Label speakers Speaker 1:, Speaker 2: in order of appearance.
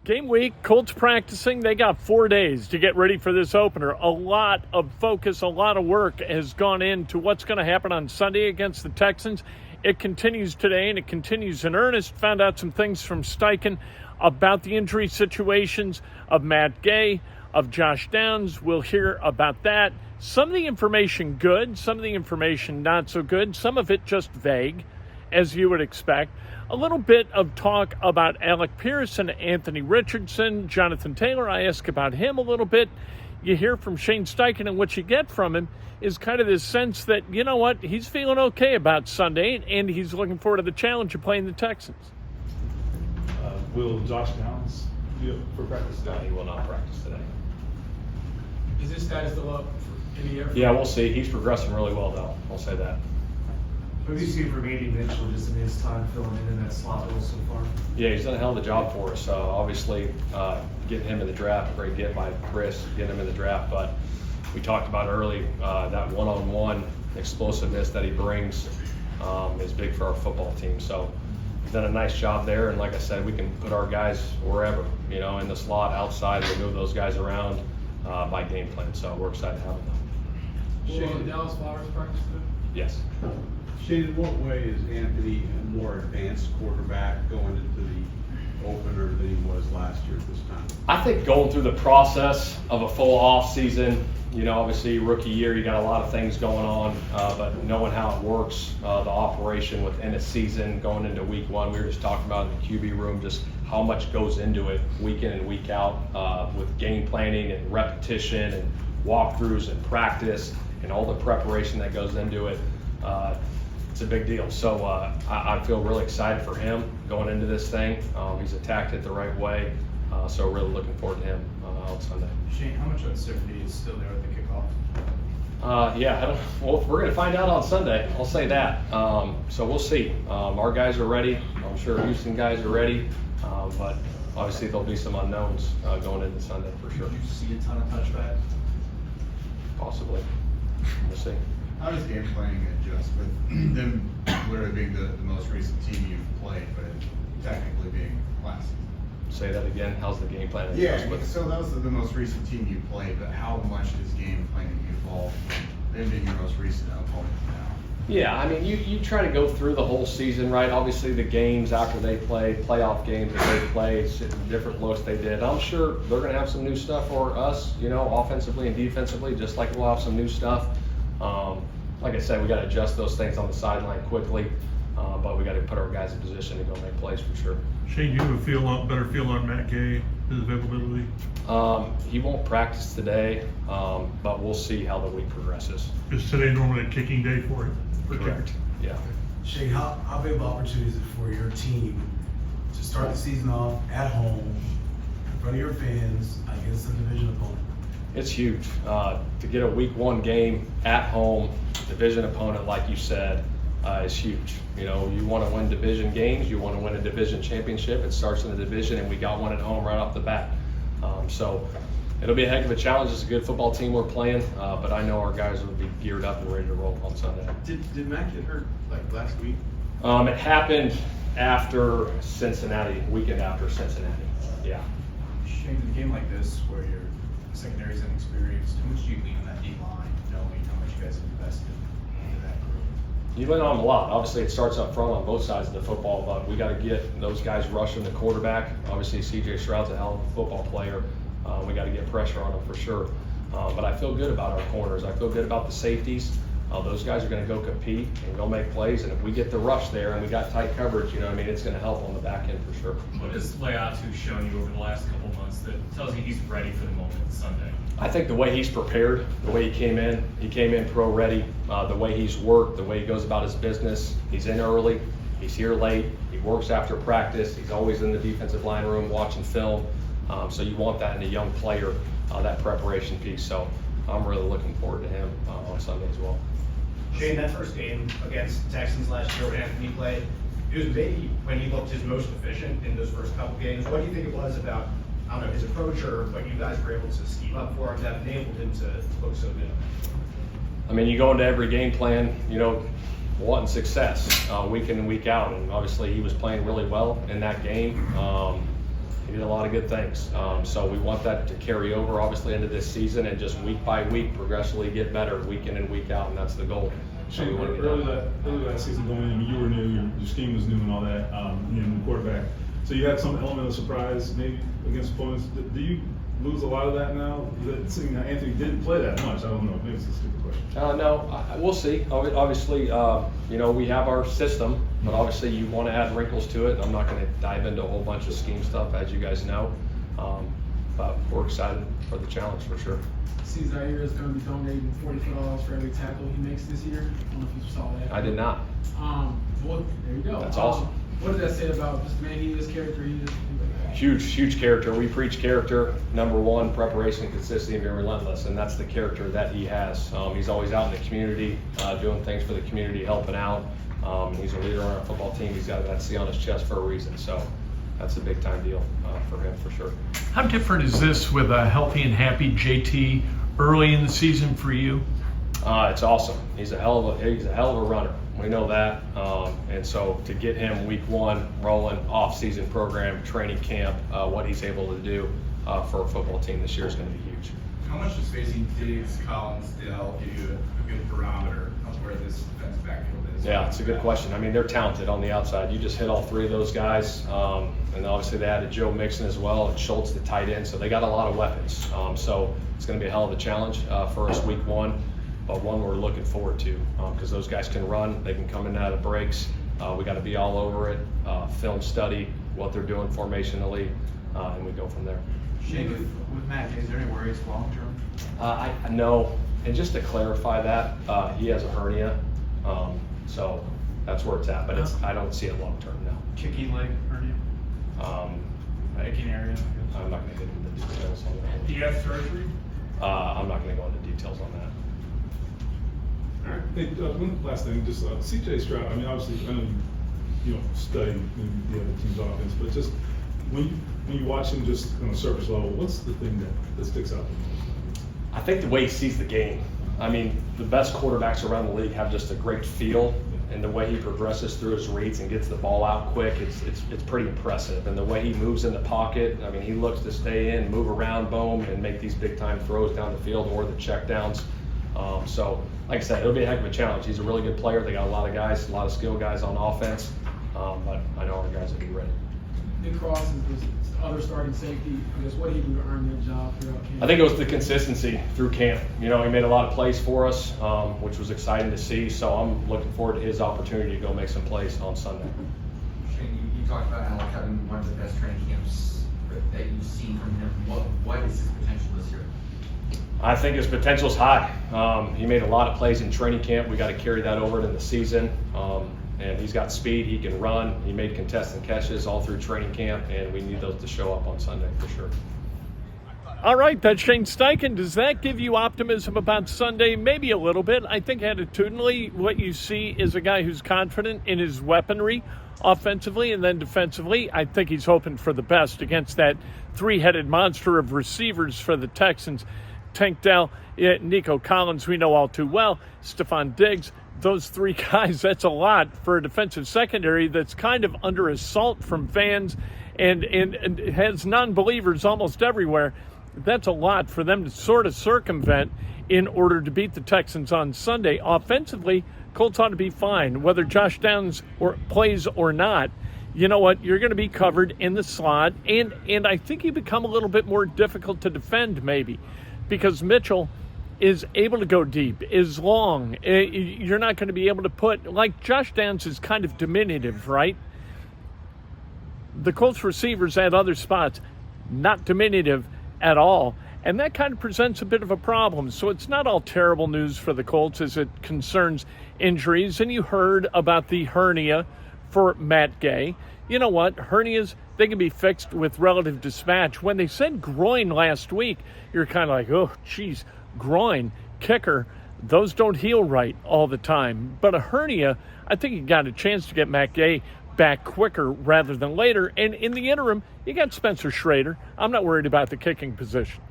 Speaker 1: Game week, Colts practicing. They got 4 days to get ready for this opener. A lot of focus, a lot of work has gone into what's going to happen on Sunday against the Texans. It continues today, and it continues in earnest. Found out some things from Steichen about the injury situations of Matt Gay, of Josh Downs. We'll hear about that. Some of the information good, some of the information not so good, some of it just vague, as you would expect. A little bit of talk about Alec Pierce and Anthony Richardson, Jonathan Taylor. I ask about him a little bit. You hear from Shane Steichen, and what you get from him is kind of this sense that, you know what, he's feeling okay about Sunday, and he's looking forward to the challenge of playing the Texans.
Speaker 2: Will Josh Downs be up for practice today?
Speaker 3: No, he will not practice today.
Speaker 4: Is his status still up in the air?
Speaker 3: Yeah, we'll see. He's progressing really well, though. I'll say that.
Speaker 4: What have you seen from Andy Mitchell just in his time filling in that slot role so far?
Speaker 3: Yeah, he's done a hell of a job for us. Obviously, getting him in the draft, a great get by Chris, getting him in the draft. But we talked about early, that one-on-one explosiveness that he brings is big for our football team. So he's done a nice job there. And like I said, we can put our guys wherever, in the slot, outside, we move those guys around by game plan. So we're excited to have them.
Speaker 4: Will the Dallas Flowers practice today?
Speaker 3: Yes.
Speaker 5: Shane, in what way is Anthony a more advanced quarterback going into the opener than he was last year at this time?
Speaker 3: I think going through the process of a full off season, obviously rookie year, you got a lot of things going on, but knowing how it works, the operation within a season, going into week one, we were just talking about in the QB room, just how much goes into it week in and week out with game planning and repetition and walkthroughs and practice and all the preparation that goes into it. It's a big deal. So I feel really excited for him going into this thing. He's attacked it the right way. So really looking forward to him on Sunday.
Speaker 4: Shane, how much uncertainty is still there at the kickoff?
Speaker 3: Well, we're going to find out on Sunday. I'll say that. So we'll see. Our guys are ready. I'm sure Houston guys are ready. But obviously there'll be some unknowns going into Sunday for sure.
Speaker 4: Did you see a ton of touchbacks?
Speaker 3: Possibly. We'll see.
Speaker 6: How does game planning adjust with them literally being the most recent team you've played, but technically being last season?
Speaker 3: Say that again. How's the game plan?
Speaker 6: Yeah, so that was the most recent team you played, but how much does game planning evolve from them being your most recent opponent now?
Speaker 3: Yeah, I mean, you try to go through the whole season, right? Obviously, the games after they play, playoff games that they play, different looks they did. I'm sure they're going to have some new stuff for us, offensively and defensively, just like we'll have some new stuff. Like I said, we got to adjust those things on the sideline quickly, but we got to put our guys in position to go make plays for sure.
Speaker 2: Shane, do you have a better feel on Matt Gay, his availability?
Speaker 3: He won't practice today, but we'll see how the week progresses.
Speaker 2: Is today normally a kicking day for him?
Speaker 3: Correct. Yeah.
Speaker 7: Shane, how big of an opportunity is it for your team to start the season off at home, in front of your fans, against a division opponent?
Speaker 3: It's huge. To get a week one game at home, division opponent, like you said, is huge. You want to win division games, you want to win a division championship. It starts in the division, and we got one at home right off the bat. So it'll be a heck of a challenge. It's a good football team we're playing, but I know our guys will be geared up and ready to roll on Sunday.
Speaker 4: Did Matt get hurt last week?
Speaker 3: It happened after Cincinnati, weekend after Cincinnati. Yeah.
Speaker 4: Shane, in a game like this where your secondary's inexperienced, how much do you lean on that D-line, knowing how much you guys have invested into that group?
Speaker 3: You lean on them a lot. Obviously, it starts up front on both sides of the football, but we got to get those guys rushing the quarterback. Obviously, C.J. Stroud's a hell of a football player. We got to get pressure on them for sure. But I feel good about our corners. I feel good about the safeties. Those guys are going to go compete and go make plays. And if we get the rush there and we got tight coverage, it's going to help on the back end for sure.
Speaker 8: What has Leatu shown you over the last couple months that tells you he's ready for the moment Sunday?
Speaker 3: I think the way he's prepared, the way he came in pro ready, the way he's worked, the way he goes about his business. He's in early, he's here late, he works after practice, he's always in the defensive line room watching film. So you want that in a young player, that preparation piece. So I'm really looking forward to him on Sunday as well.
Speaker 9: Shane, that first game against the Texans last year when Anthony played, it was maybe when he looked his most efficient in those first couple games. What do you think it was about, his approach or what you guys were able to scheme up for him that enabled him to look so good?
Speaker 3: I mean, you go into every game plan, wanting success week in and week out, and obviously he was playing really well in that game. He did a lot of good things. So we want that to carry over, obviously, into this season and just week by week progressively get better week in and week out, and that's the goal. So we
Speaker 2: Shane,
Speaker 3: want to get
Speaker 2: early
Speaker 3: done.
Speaker 2: that season going in, I mean, you were new, your scheme was new and all that, new quarterback. So you had some element of surprise maybe against opponents. Do you lose a lot of that now? Seeing that Anthony didn't play that much, I don't know, maybe it's a stupid question.
Speaker 3: No, we'll see. Obviously, we have our system, but obviously you want to add wrinkles to it. I'm not going to dive into a whole bunch of scheme stuff, as you guys know. But we're excited for the challenge for sure.
Speaker 10: See, Zaire is going to be donating $40 for every tackle he makes this year. I don't know if you saw that.
Speaker 3: I did not.
Speaker 10: Well, there you go.
Speaker 3: That's awesome.
Speaker 10: What does that say about this man? He is character.
Speaker 3: Huge character. We preach character. Number one, preparation, consistency, and being relentless, and that's the character that he has. He's always out in the community, doing things for the community, helping out. He's a leader on our football team. He's got that C on his chest for a reason. So that's a big time deal for him for sure.
Speaker 1: How different is this with a healthy and happy JT early in the season for you?
Speaker 3: It's awesome. He's a hell of a runner. We know that, and so to get him week one rolling, off-season program, training camp, what he's able to do for a football team this year is going to be huge.
Speaker 4: How much does facing Diggs, Collins, Dell give you a good barometer of where this defensive backfield is?
Speaker 3: Yeah, it's a good question. I mean, they're talented on the outside. You just hit all three of those guys, and obviously they added Joe Mixon as well, and Schultz, the tight end, so they got a lot of weapons. So it's going to be a hell of a challenge for us week one. But one we're looking forward to because those guys can run, they can come in and out of breaks. We got to be all over it, film study what they're doing formationally, and we go from there.
Speaker 4: Shane, with Matt, is there any worries long term?
Speaker 3: I know, and just to clarify that, he has a hernia, so that's where it's at. But I don't see it long term now.
Speaker 4: Kicking leg hernia? Kicking area?
Speaker 3: I'm not going to get into details on that.
Speaker 8: Do you have surgery?
Speaker 3: I'm not going to go into details on that.
Speaker 2: All right. Hey, one last thing, just CJ Stroud. I mean, obviously, I know you don't study the other team's offense, but just when you watch him just on a surface level, what's the thing that sticks out the most?
Speaker 3: I think the way he sees the game. I mean, the best quarterbacks around the league have just a great feel, and the way he progresses through his reads and gets the ball out quick, it's pretty impressive. And the way he moves in the pocket, I mean, he looks to stay in, move around, boom, and make these big time throws down the field or the check downs. So, like I said, it'll be a heck of a challenge. He's a really good player. They got a lot of guys, a lot of skilled guys on offense, but I know our guys will be ready.
Speaker 10: Nick Cross is the other starting safety. I guess what he do to earn that job throughout camp?
Speaker 3: I think it was the consistency through camp. You know, he made a lot of plays for us, which was exciting to see. So I'm looking forward to his opportunity to go make some plays on Sunday.
Speaker 11: Shane, you talked about how having one of the best training camps that you've seen from him. What is his potential this year?
Speaker 3: I think his potential's high. He made a lot of plays in training camp. We got to carry that over to the season. And he's got speed. He can run. He made contested catches all through training camp, and we need those to show up on Sunday for sure.
Speaker 1: All right, that's Shane Steichen. Does that give you optimism about Sunday? Maybe a little bit. I think attitudinally what you see is a guy who's confident in his weaponry offensively and then defensively. I think he's hoping for the best against that three-headed monster of receivers for the Texans. Tank Dell, Nico Collins, we know all too well, Stephon Diggs. Those three guys, that's a lot for a defensive secondary that's kind of under assault from fans and has non-believers almost everywhere. That's a lot for them to sort of circumvent in order to beat the Texans on Sunday. Offensively, Colts ought to be fine, whether Josh Downs plays or not. You know what? You're going to be covered in the slot, and I think you become a little bit more difficult to defend maybe because Mitchell is able to go deep, is long. You're not going to be able to put, like Josh Downs is kind of diminutive, right? The Colts receivers at other spots, not diminutive at all. And that kind of presents a bit of a problem. So it's not all terrible news for the Colts as it concerns injuries. And you heard about the hernia for Matt Gay. You know what? Hernias, they can be fixed with relative dispatch. When they said groin last week, you're kind of like, oh, geez, groin, kicker, those don't heal right all the time. But a hernia, I think you got a chance to get Matt Gay back quicker rather than later. And in the interim, you got Spencer Schrader. I'm not worried about the kicking position.